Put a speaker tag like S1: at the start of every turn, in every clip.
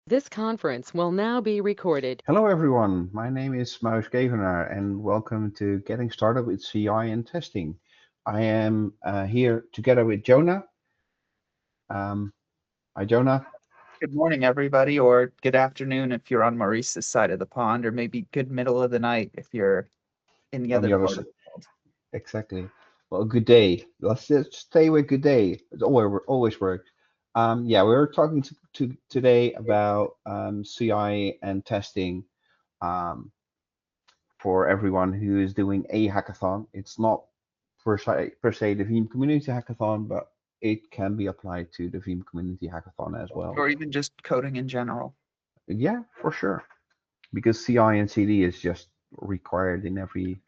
S1: This conference will now be recorded.
S2: Hello everyone, my name is Maus Gevenaar and welcome to Getting Started with CI and Testing. I am here together with Jonah. Um, Hi Jonah,
S3: Good morning, everybody, or good afternoon if you're on Maurice's side of the pond, or maybe good middle of the night if you're in the
S2: on
S3: other
S2: the other
S3: part of
S2: side.
S3: the world.
S2: Exactly. Well, good day. Let's just stay with good day. It always works. Yeah, we're talking today about CI and testing um, for everyone who is doing a hackathon. It's not per se the Veeam Community Hackathon, but it can be applied to the Veeam Community Hackathon as well.
S3: Or even just coding in general.
S2: Yeah, for sure. Because CI and CD is just required in every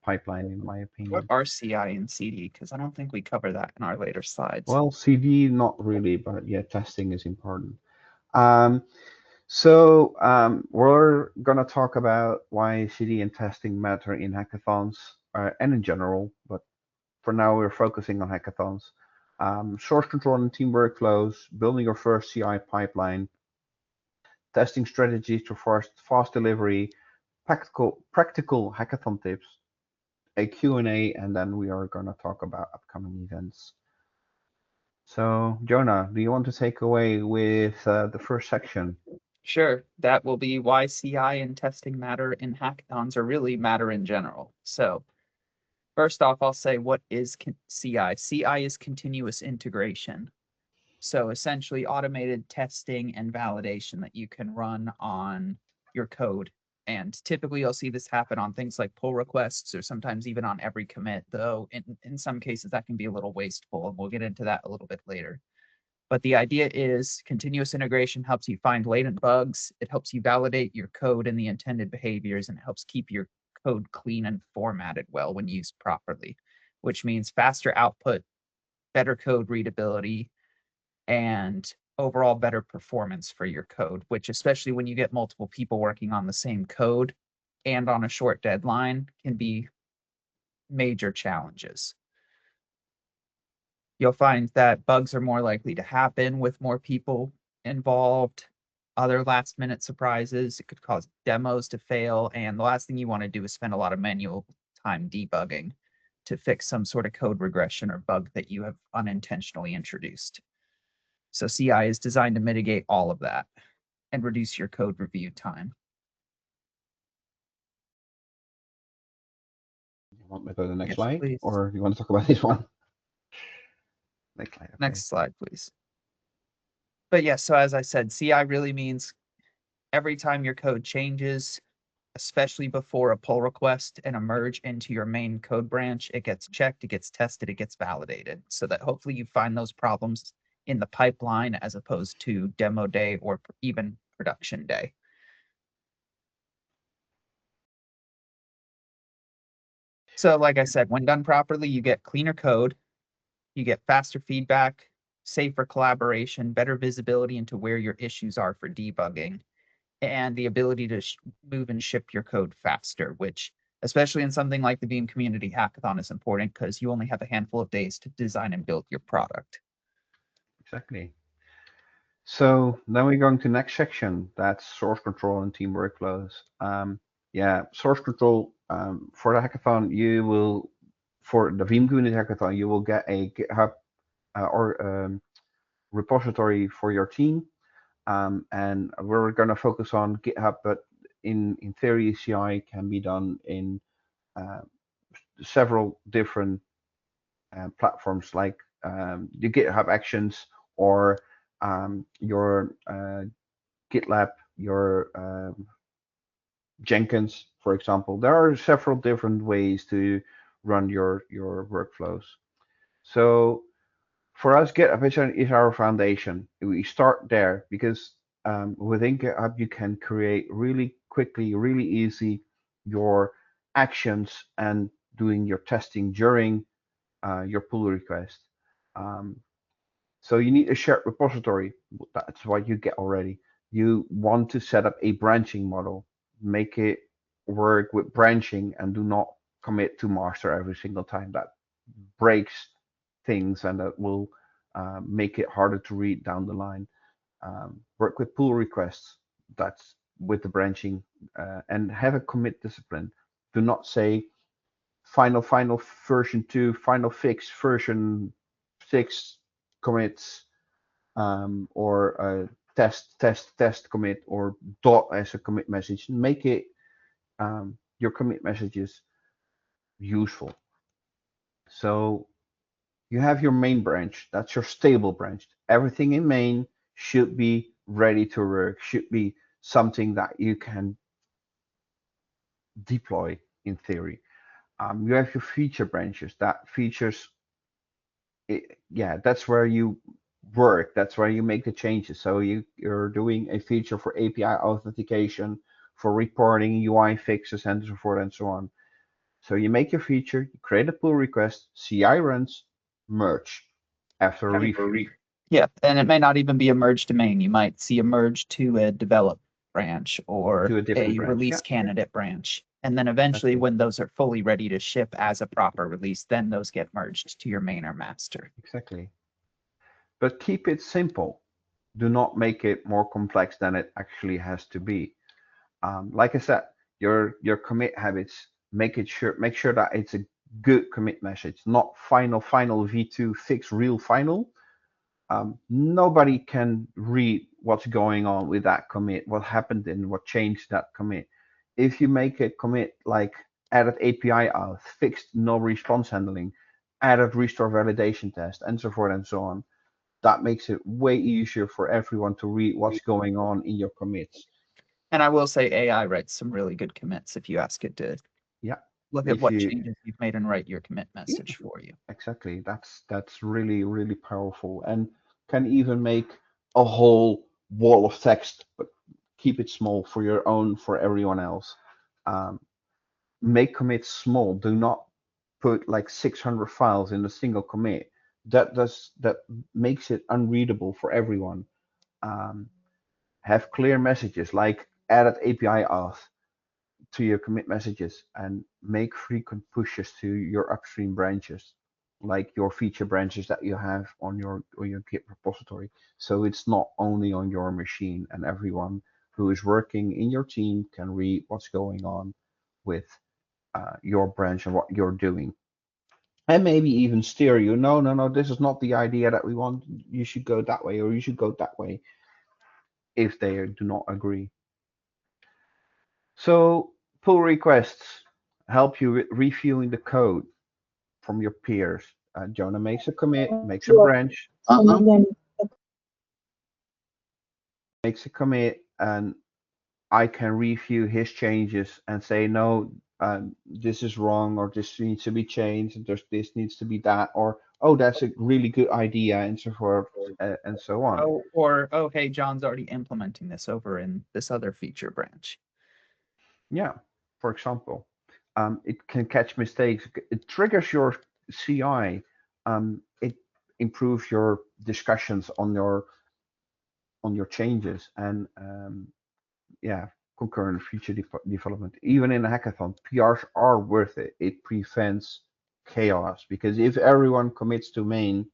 S2: pipeline, in my
S3: What
S2: opinion.
S3: are CI and CD? Because I don't think we cover that in our later slides.
S2: Well, CD not really, but yeah, testing is important. Um, so we're gonna talk about why CD and testing matter in hackathons and in general, but for now we're focusing on hackathons. Source control and team workflows, building your first CI pipeline, testing strategies to fast delivery, practical hackathon tips, a Q&A, and then we are going to talk about upcoming events. So, Jonah, do you want to take away with the first section?
S3: Sure, that will be why CI and testing matter in hackathons, or really matter in general. So, first off, I'll say what is CI? CI is continuous integration. So essentially automated testing and validation that you can run on your code. And typically you'll see this happen on things like pull requests or sometimes even on every commit, though in some cases that can be a little wasteful, and we'll get into that a little bit later. But the idea is continuous integration helps you find latent bugs, it helps you validate your code and the intended behaviors, and it helps keep your code clean and formatted well when used properly, which means faster output, better code readability, and overall better performance for your code, which, especially when you get multiple people working on the same code and on a short deadline, can be major challenges. You'll find that bugs are more likely to happen with more people involved. Other last minute surprises, it could cause demos to fail. And the last thing you want to do is spend a lot of manual time debugging to fix some sort of code regression or bug that you have unintentionally introduced. So CI is designed to mitigate all of that and reduce your code review time.
S2: You want me to go to the next
S3: Yes,
S2: slide,
S3: please.
S2: or you want to talk about this one? Next slide, okay.
S3: Next slide, please. But yes, so as I said, CI really means every time your code changes, especially before a pull request and a merge into your main code branch, it gets checked, it gets tested, it gets validated, so that hopefully you find those problems in the pipeline as opposed to demo day or even production day. So like I said, when done properly, you get cleaner code, you get faster feedback, safer collaboration, better visibility into where your issues are for debugging, and the ability to move and ship your code faster, which, especially in something like the Veeam Community Hackathon, is important because you only have a handful of days to design and build your product.
S2: Exactly. So then we're going to the next section. That's source control and team workflows. Yeah, source control for the hackathon, for the Veeam Community Hackathon, you will get a GitHub or repository for your team. And we're going to focus on GitHub, but in theory, CI can be done in uh, several different platforms like the GitHub Actions or your GitLab, your Jenkins, for example. There are several different ways to run your workflows. So for us, GitHub is our foundation. We start there because within GitHub you can create really quickly, really easy your actions and doing your testing during your pull request. Um, so you need a shared repository. That's what you get already. You want to set up a branching model, make it work with branching, and do not commit to master every single time. That breaks things and that will make it harder to read down the line. Work with pull requests. That's with the branching, and have a commit discipline. Do not say final version 2, final fix version 6 commits, or test commit, or dot as a commit message. Make it your commit messages useful. So you have your main branch. That's your stable branch. Everything in main should be ready to work, should be something that you can deploy in theory. You have your feature branches. That features, yeah, that's where you work. That's where you make the changes. So you're doing a feature for API authentication, for reporting, UI fixes, and so forth and so on. So you make your feature, you create a pull request, CI runs, merge after a review.
S3: Yeah, and it may not even be a merge domain. You might see a merge to a develop branch or
S2: To a different branch,
S3: release
S2: yeah.
S3: candidate branch. And then eventually,
S2: Exactly.
S3: when those are fully ready to ship as a proper release, then those get merged to your main or master.
S2: Exactly. But keep it simple. Do not make it more complex than it actually has to be. Like I said, your commit habits, make sure that it's a good commit message, not final v2 fix real final. Nobody can read what's going on with that commit, what happened and what changed that commit. If you make a commit like added API auth, fixed no response handling, added restore validation test, and so forth and so on, that makes it way easier for everyone to read what's going on in your commits.
S3: And I will say AI writes some really good commits if you ask it to
S2: Yeah.
S3: look at
S2: If
S3: what
S2: you,
S3: changes you've made and write your commit
S2: yeah,
S3: message for you.
S2: exactly. That's really powerful, and can even make a whole wall of text, but keep it small for your own, for everyone else. Um, make commits small. Do not put like 600 files in a single commit. That makes it unreadable for everyone. Um, have clear messages like added API auth to your commit messages, and make frequent pushes to your upstream branches, like your feature branches that you have on your Git repository. So it's not only on your machine, and everyone who is working in your team can read what's going on with your branch and what you're doing. And maybe even steer you. No, this is not the idea that we want. You should go that way, or you should go that way, if they do not agree. So pull requests help you with reviewing the code from your peers. Jonah makes a commit, makes a branch, makes a commit, and I can review his changes and say, no, this is wrong, or this needs to be changed, and this needs to be that, or oh, that's a really good idea, and so forth, and so on.
S3: Oh, hey, John's already implementing this over in this other feature branch.
S2: Yeah, for example, it can catch mistakes. It triggers your CI. It improves your discussions on your changes, and yeah, concurrent feature development. Even in a hackathon, PRs are worth it. It prevents chaos, because if everyone commits to main,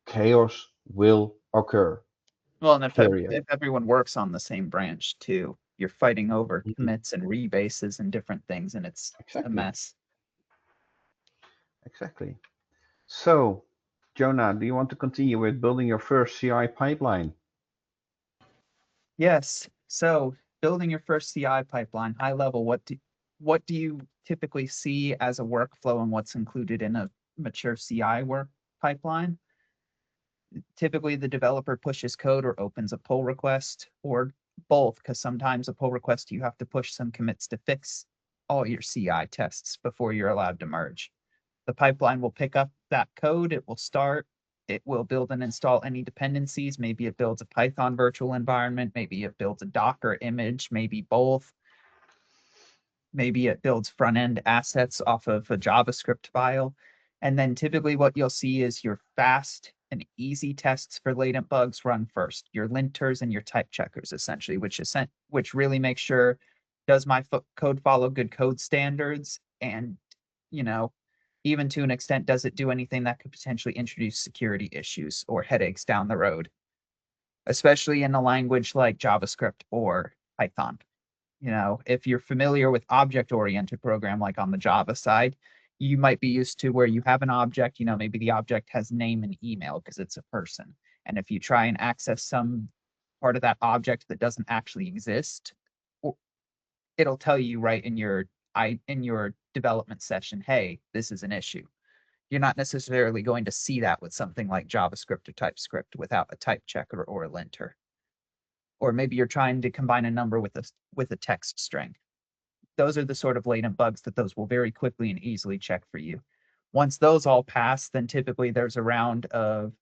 S2: chaos will occur.
S3: Well, and
S2: Period.
S3: if everyone works on the same branch too, you're fighting over
S2: Mhm.
S3: commits and rebases and different things, and it's a
S2: Exactly.
S3: mess.
S2: Exactly. So, Jonah, do you want to continue with building your first CI pipeline?
S3: Yes. So building your first CI pipeline, high level, what do you typically see as a workflow and what's included in a mature CI work pipeline? Typically, the developer pushes code or opens a pull request, or both, because sometimes a pull request you have to push some commits to fix all your CI tests before you're allowed to merge. The pipeline will pick up that code, it will start, it will build and install any dependencies. Maybe it builds a Python virtual environment, maybe it builds a Docker image, maybe both. Maybe it builds front end assets off of a JavaScript file. And then typically what you'll see is your fast and easy tests for latent bugs run first, your linters and your type checkers, essentially, which really make sure, does my code follow good code standards? And, you know, even to an extent, does it do anything that could potentially introduce security issues or headaches down the road? especially in a language like JavaScript or Python. If you're familiar with object-oriented program, like on the Java side, you might be used to where you have an object, maybe the object has name and email because it's a person. And if you try and access some part of that object that doesn't actually exist, it'll tell you right in your development session, hey, this is an issue. You're not necessarily going to see that with something like JavaScript or TypeScript without a type checker or a linter. Or maybe you're trying to combine a number with a text string. Those are the sort of latent bugs that those will very quickly and easily check for you. Once those all pass, then typically there's a round of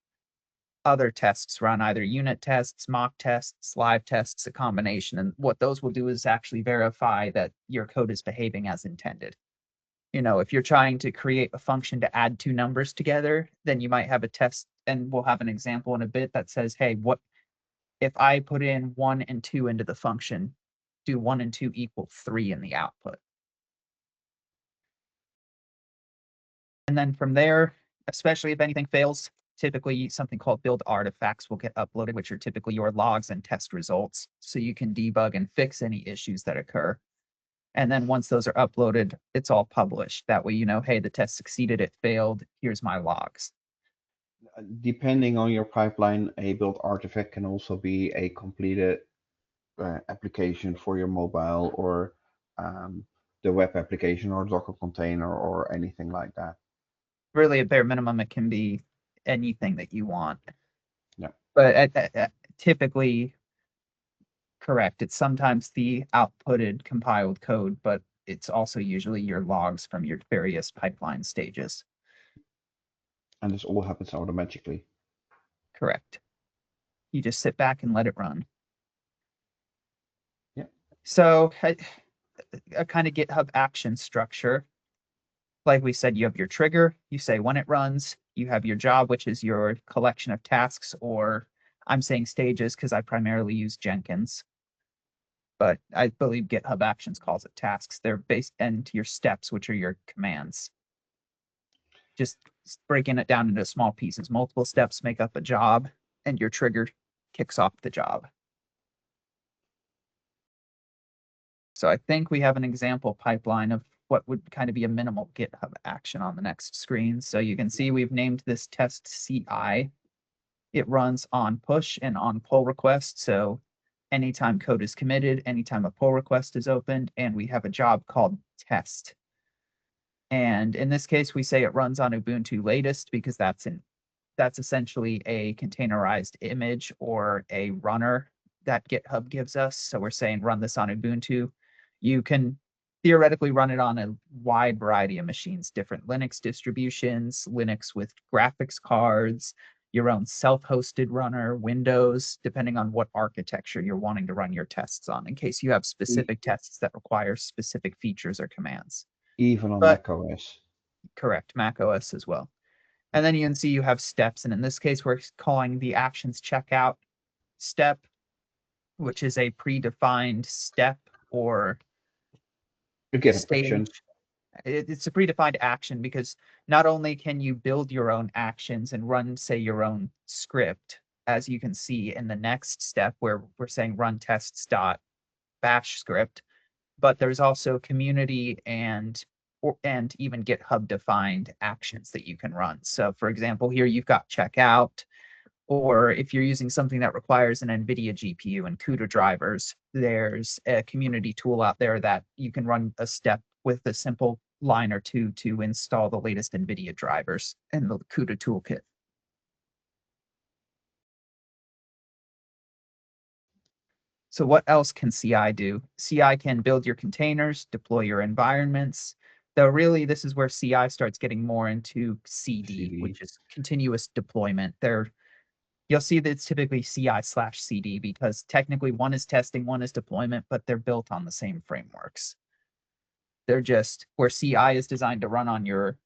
S3: other tests run, either unit tests, mock tests, live tests, a combination. And what those will do is actually verify that your code is behaving as intended. If you're trying to create a function to add two numbers together, then you might have a test, and we'll have an example in a bit that says, hey, what if I put in 1 and 2 into the function, do 1 and 2 equal 3 in the output? And then from there, especially if anything fails, typically something called build artifacts will get uploaded, which are typically your logs and test results. So you can debug and fix any issues that occur. And then once those are uploaded, it's all published. That way, hey, the test succeeded, it failed, here's my logs.
S2: Depending on your pipeline, a build artifact can also be a completed application for your mobile or the web application or Docker container or anything like that.
S3: Really, at bare minimum, it can be anything that you want.
S2: Yeah.
S3: But typically, correct, it's sometimes the outputted compiled code, but it's also usually your logs from your various pipeline stages.
S2: And this all happens automatically.
S3: Correct. You just sit back and let it run.
S2: Yeah.
S3: So a kind of GitHub action structure. Like we said, you have your trigger, you say when it runs, you have your job, which is your collection of tasks, or I'm saying stages because I primarily use Jenkins. But I believe GitHub Actions calls it tasks. They're based into your steps, which are your commands. Just breaking it down into small pieces. Multiple steps make up a job, and your trigger kicks off the job. So I think we have an example pipeline of what would kind of be a minimal GitHub action on the next screen. So you can see we've named this test CI. It runs on push and on pull request. So anytime code is committed, anytime a pull request is opened, and we have a job called test. And in this case, we say it runs on Ubuntu latest because that's essentially a containerized image or a runner that GitHub gives us. So we're saying run this on Ubuntu. You can theoretically run it on a wide variety of machines, different Linux distributions, Linux with graphics cards, your own self-hosted runner, Windows, depending on what architecture you're wanting to run your tests on, in case you have specific tests that require specific features or commands.
S2: Even on Mac OS.
S3: Correct, Mac OS as well. And then you can see you have steps, and in this case, we're calling the actions checkout step, which is a predefined step or stage. It's a predefined action because not only can you build your own actions and run, say, your own script, as you can see in the next step where we're saying run tests.bash script, but there's also community and even GitHub defined actions that you can run. So for example, here you've got checkout, or if you're using something that requires an NVIDIA GPU and CUDA drivers, there's a community tool out there that you can run a step with a simple line or two to install the latest NVIDIA drivers and the CUDA toolkit. So what else can CI do? CI can build your containers, deploy your environments, though really this is where CI starts getting more into CD. Which is continuous deployment. You'll see that it's typically CI/CD because technically one is testing, one is deployment, but they're built on the same frameworks. They're just where CI is designed to run on your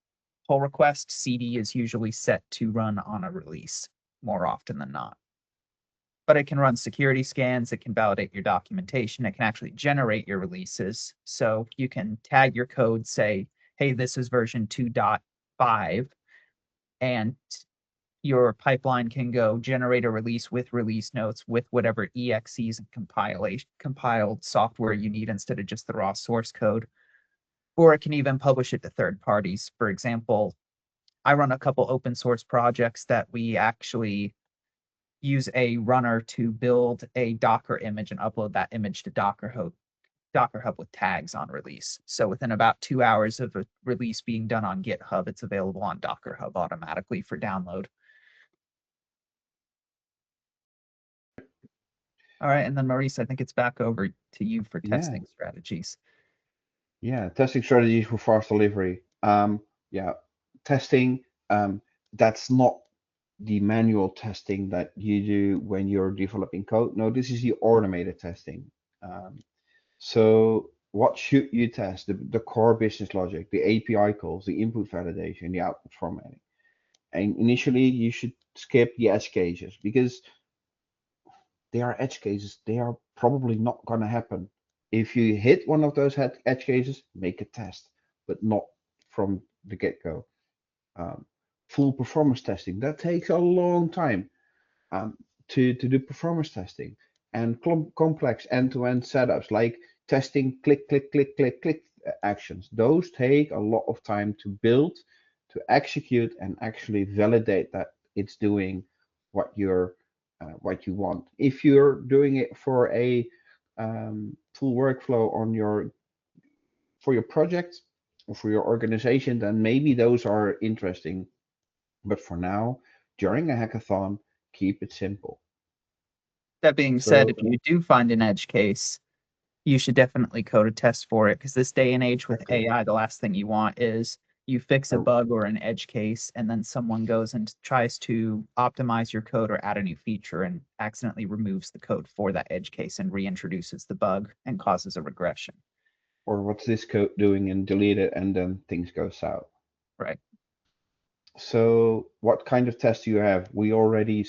S3: pull request, CD is usually set to run on a release more often than not. But it can run security scans, it can validate your documentation, it can actually generate your releases. So you can tag your code, say, hey, this is version 2.5, and your pipeline can go generate a release with release notes with whatever EXEs and compiled software you need instead of just the raw source code. Or it can even publish it to third parties. For example, I run a couple open source projects that we actually use a runner to build a Docker image and upload that image to Docker Hub with tags on release. So within about 2 hours of a release being done on GitHub, it's available on Docker Hub automatically for download. All right, and then Maurice, I think it's back over to you for testing strategies.
S2: Yeah, testing strategies for fast delivery. Yeah, testing, that's not the manual testing that you do when you're developing code. No, this is the automated testing. So what should you test? The core business logic, the API calls, the input validation, the output formatting. And initially you should skip the edge cases because they are edge cases. They are probably not going to happen. If you hit one of those edge cases, make a test, but not from the get-go. Full performance testing, that takes a long time to do performance testing. And complex end-to-end setups like testing click, click, click, click, click actions. Those take a lot of time to build, to execute, and actually validate that it's doing what you want. If you're doing it for a full workflow for your project or for your organization, then maybe those are interesting. But for now, during a hackathon, keep it simple.
S3: That being said, if you do find an edge case, you should definitely code a test for it, because this day and age with AI, the last thing you want is you fix a bug or an edge case, and then someone goes and tries to optimize your code or add a new feature and accidentally removes the code for that edge case and reintroduces the bug and causes a regression.
S2: Or what's this code doing, and delete it, and then things go south.
S3: Right.
S2: So what kind of test do you have? We already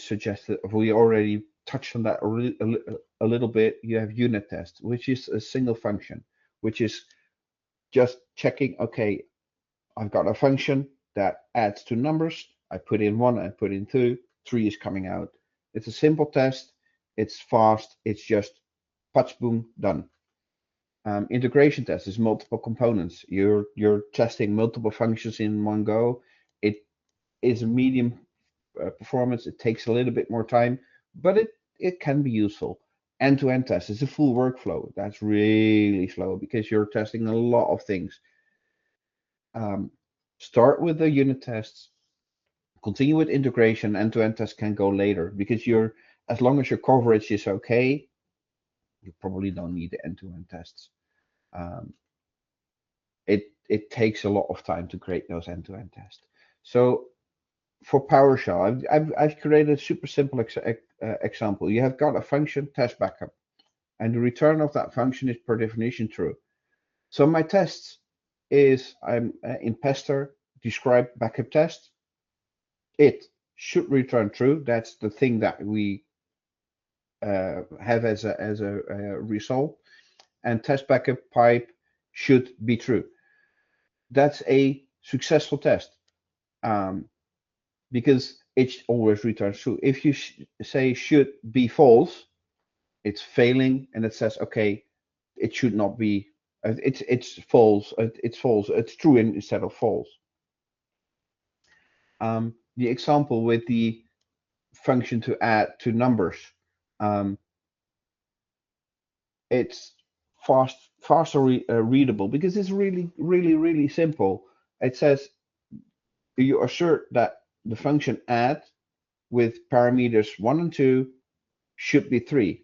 S2: touched on that a little bit. You have unit test, which is a single function, which is just checking, okay, I've got a function that adds two numbers. I put in 1, I put in 2, 3 is coming out. It's a simple test. It's fast. It's just patch, boom, done. Integration test is multiple components. You're testing multiple functions in one go. It is a medium performance. It takes a little bit more time, but it can be useful. End-to-end test is a full workflow. That's really slow because you're testing a lot of things. Start with the unit tests, continue with integration. End-to-end tests can go later because as long as your coverage is okay, you probably don't need the end-to-end tests. It takes a lot of time to create those end-to-end tests. So for PowerShell, I've created a super simple example. You have got a function test backup, and the return of that function is per definition true. So my tests is I'm in pester describe backup test. It should return true. That's the thing that we have as a result. And test backup pipe should be true. That's a successful test because it always returns true. If you say should be false, it's failing, and it says okay, it should not be. It's false. It's false. It's true instead of false. The example with the function to add two numbers, it's faster readable because it's really simple. It says you assert that the function add with parameters 1 and 2 should be 3.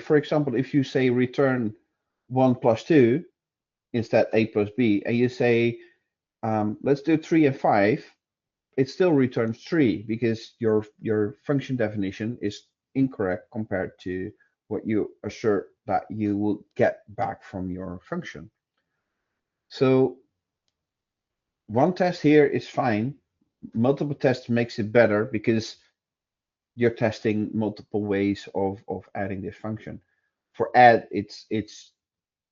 S2: For example, if you say return 1 plus 2 instead a plus b, and you say let's do 3 and 5, it still returns 3 because your function definition is incorrect compared to what you assert that you will get back from your function. So one test here is fine. Multiple tests makes it better because you're testing multiple ways of adding this function. For add, it's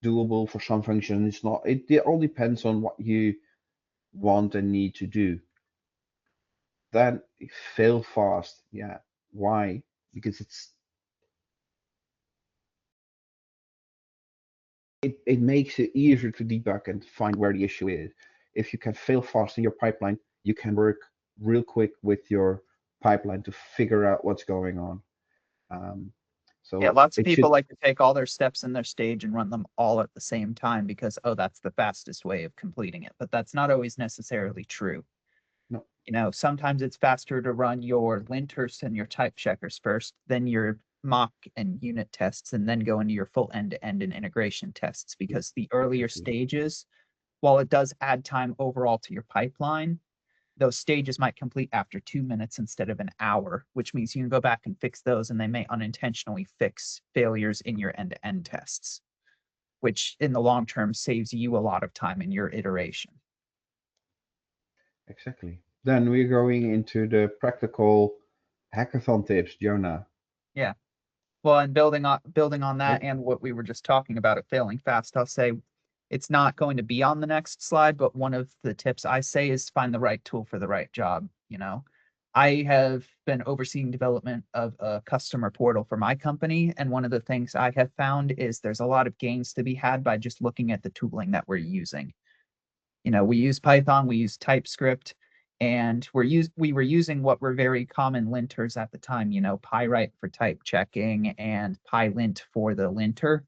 S2: doable. For some function, it's not. It all depends on what you want and need to do. then fail fast. Yeah. Why? Because it makes it easier to debug and find where the issue is. If you can fail fast in your pipeline, you can work real quick with your pipeline to figure out what's going on.
S3: Yeah,
S2: So
S3: lots of
S2: it
S3: people
S2: should
S3: like to take all their steps in their stage and run them all at the same time because, oh, that's the fastest way of completing it. But that's not always necessarily true.
S2: no
S3: Sometimes it's faster to run your linters and your type checkers first, then your mock and unit tests, and then go into your full end-to-end and integration tests because the earlier
S2: exactly.
S3: stages, while it does add time overall to your pipeline, those stages might complete after 2 minutes instead of an hour, which means you can go back and fix those, and they may unintentionally fix failures in your end-to-end tests, which in the long term saves you a lot of time in your iteration.
S2: Exactly. Then we're going into the practical hackathon tips, Jonah.
S3: Yeah. Well, and building on that
S2: Oh,
S3: and what we were just talking about it failing fast, I'll say it's not going to be on the next slide, but one of the tips I say is find the right tool for the right job. I have been overseeing development of a customer portal for my company, and one of the things I have found is there's a lot of gains to be had by just looking at the tooling that we're using. We use Python, we use TypeScript, and we were using what were very common linters at the time, Pywrite for type checking and PyLint for the linter.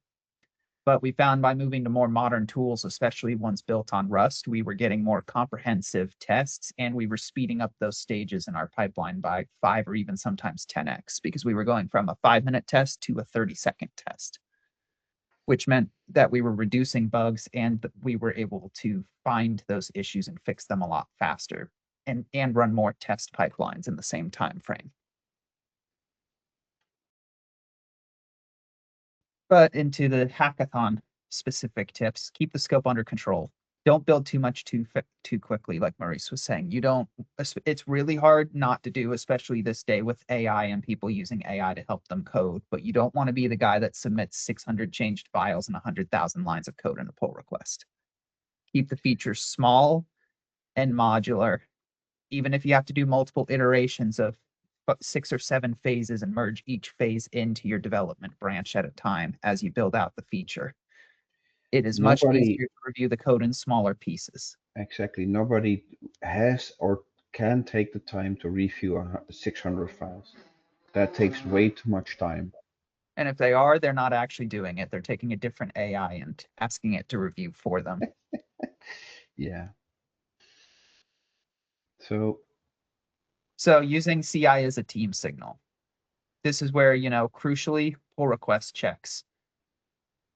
S3: But we found by moving to more modern tools, especially ones built on Rust, we were getting more comprehensive tests, and we were speeding up those stages in our pipeline by 5 or even sometimes 10x because we were going from a 5-minute test to a 30-second test, which meant that we were reducing bugs and we were able to find those issues and fix them a lot faster and run more test pipelines in the same time frame. But into the hackathon specific tips, keep the scope under control. Don't build too much too quickly, like Maurice was saying. It's really hard not to do, especially this day with AI and people using AI to help them code. But you don't want to be the guy that submits 600 changed files and 100,000 lines of code in a pull request. Keep the features small and modular, even if you have to do multiple iterations of 6 or 7 phases and merge each phase into your development branch at a time as you build out the feature. It is much
S2: nobody,
S3: easier to review the code in smaller pieces.
S2: exactly, nobody has or can take the time to review 600 files. That takes way too much time.
S3: And if they are, they're not actually doing it. They're taking a different AI and asking it to review for them.
S2: Yeah. So
S3: So using CI as a team signal. This is where, crucially, pull request checks.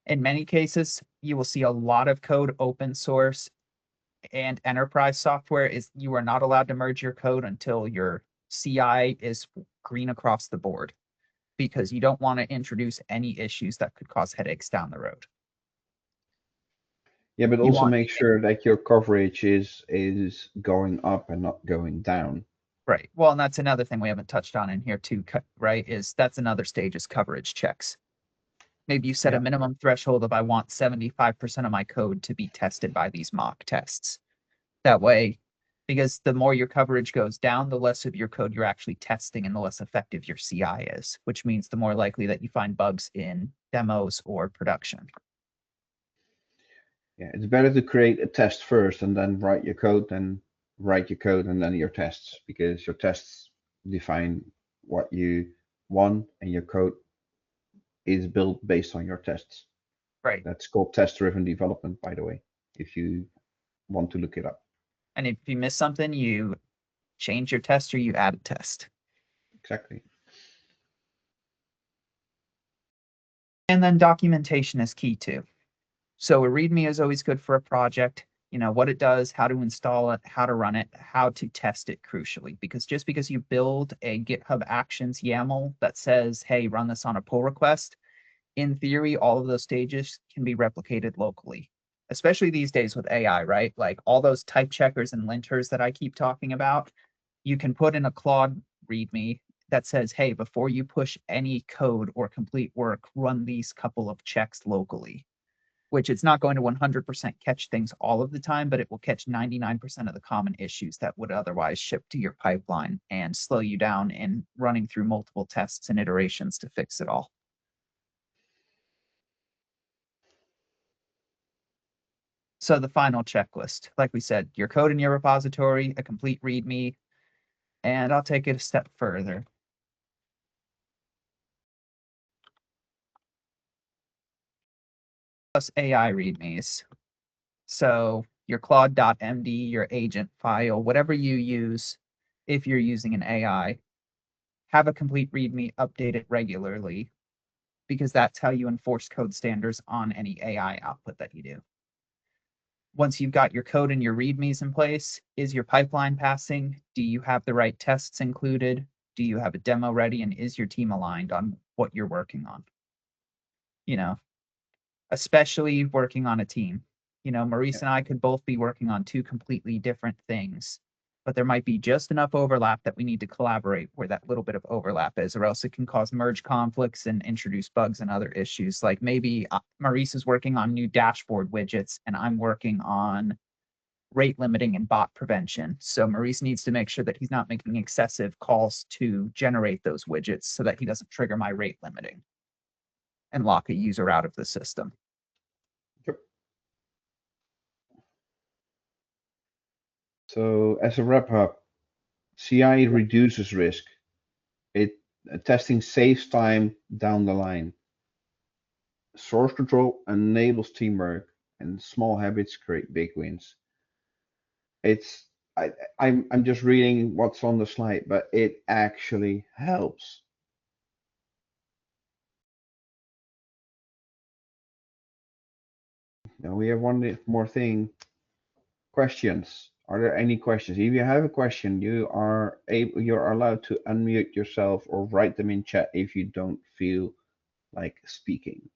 S3: In many cases, you will see a lot of code open source and enterprise software is you are not allowed to merge your code until your CI is green across the board because you don't want to introduce any issues that could cause headaches down the road.
S2: yeah, but
S3: You
S2: also
S3: want
S2: make sure that your coverage is going up and not going down.
S3: Right. Well, and that's another thing we haven't touched on in here too, right? Is that's another stage is coverage checks. Maybe you set a
S2: Yeah.
S3: minimum threshold of I want 75% of my code to be tested by these mock tests. That way, because the more your coverage goes down, the less of your code you're actually testing and the less effective your CI is, which means the more likely that you find bugs in demos or production.
S2: Yeah, it's better to create a test first and then write your code than write your code and then your tests, because your tests define what you want and your code is built based on your tests.
S3: Right.
S2: That's called test-driven development, by the way, if you want to look it up.
S3: And if you miss something, you change your test or you add a test.
S2: Exactly.
S3: And then documentation is key too. So a README is always good for a project, what it does, how to install it, how to run it, how to test it crucially. Because just because you build a GitHub Actions YAML that says, hey, run this on a pull request, in theory, all of those stages can be replicated locally, especially these days with AI, right? Like all those type checkers and linters that I keep talking about, you can put in a Claude README that says, hey, before you push any code or complete work, run these couple of checks locally. which it's not going to 100% catch things all of the time, but it will catch 99% of the common issues that would otherwise ship to your pipeline and slow you down in running through multiple tests and iterations to fix it all. So the final checklist, like we said, your code in your repository, a complete README, and I'll take it a step further. Plus AI READMEs. So your Claude.md, your agent file, whatever you use, if you're using an AI, have a complete README, update it regularly, because that's how you enforce code standards on any AI output that you do. Once you've got your code and your READMEs in place, is your pipeline passing? Do you have the right tests included? Do you have a demo ready? And is your team aligned on what you're working on? You know, especially working on a team. You know, Maurice and I could both be working on two completely different things, but there might be just enough overlap that we need to collaborate where that little bit of overlap is, or else it can cause merge conflicts and introduce bugs and other issues. Like maybe Maurice is working on new dashboard widgets and I'm working on rate limiting and bot prevention. So Maurice needs to make sure that he's not making excessive calls to generate those widgets so that he doesn't trigger my rate limiting and lock a user out of the system.
S2: Yep. So as a wrap up, CI reduces risk. Testing saves time down the line. Source control enables teamwork, and small habits create big wins. I'm just reading what's on the slide, but it actually helps. Now we have one more thing. Questions. Are there any questions? If you have a question, you're allowed to unmute yourself or write them in chat if you don't feel like speaking.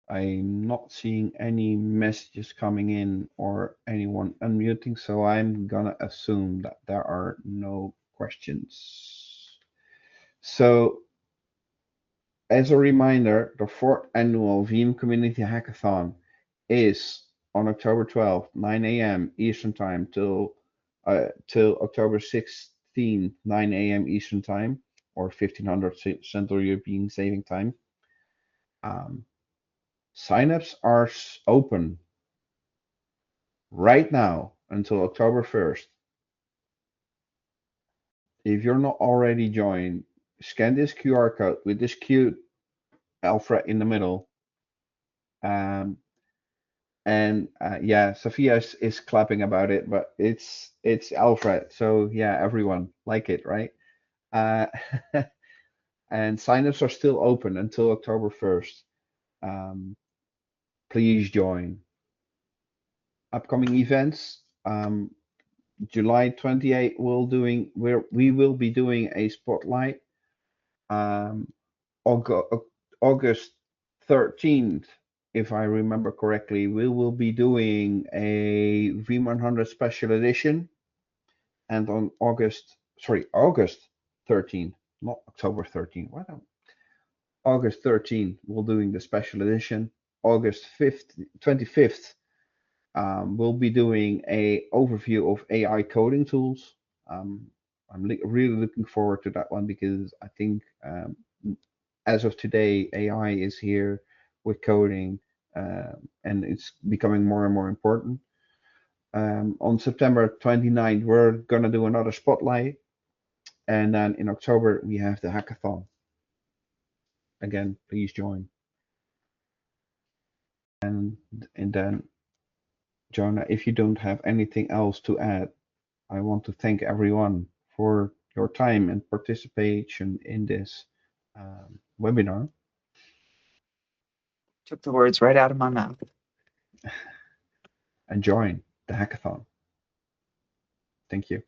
S2: I'm not seeing any messages coming in or anyone unmuting, so I'm gonna assume that there are no questions. So as a reminder, the 4th annual Veeam Community Hackathon is on October 12th, 9 a.m. Eastern Time till October 16th, 9 a.m. Eastern Time, or 1500 Central European Saving Time. Signups are open right now until October 1st. If you're not already joined, scan this QR code with this cute Alfred in the middle. Yeah, Sophia is clapping about it, but it's Alfred. So yeah, everyone like it, right? And signups are still open until October 1st. Please join. Upcoming events. July 28th, we will be doing a spotlight. August 13th, if I remember correctly, we will be doing a Veeam 100 special edition. And on August 13th, not October 13th. What? August 13th, we're doing the special edition. August 25th, we'll be doing a overview of AI coding tools. I'm really looking forward to that one because I think as of today, AI is here with coding, and it's becoming more and more important. On September 29th, we're gonna do another spotlight, and then in October we have the hackathon. Again, please join. And then, Jonah, if you don't have anything else to add, I want to thank everyone for your time and participation in this webinar.
S3: Took the words right out of my mouth.
S2: And join the hackathon. Thank you.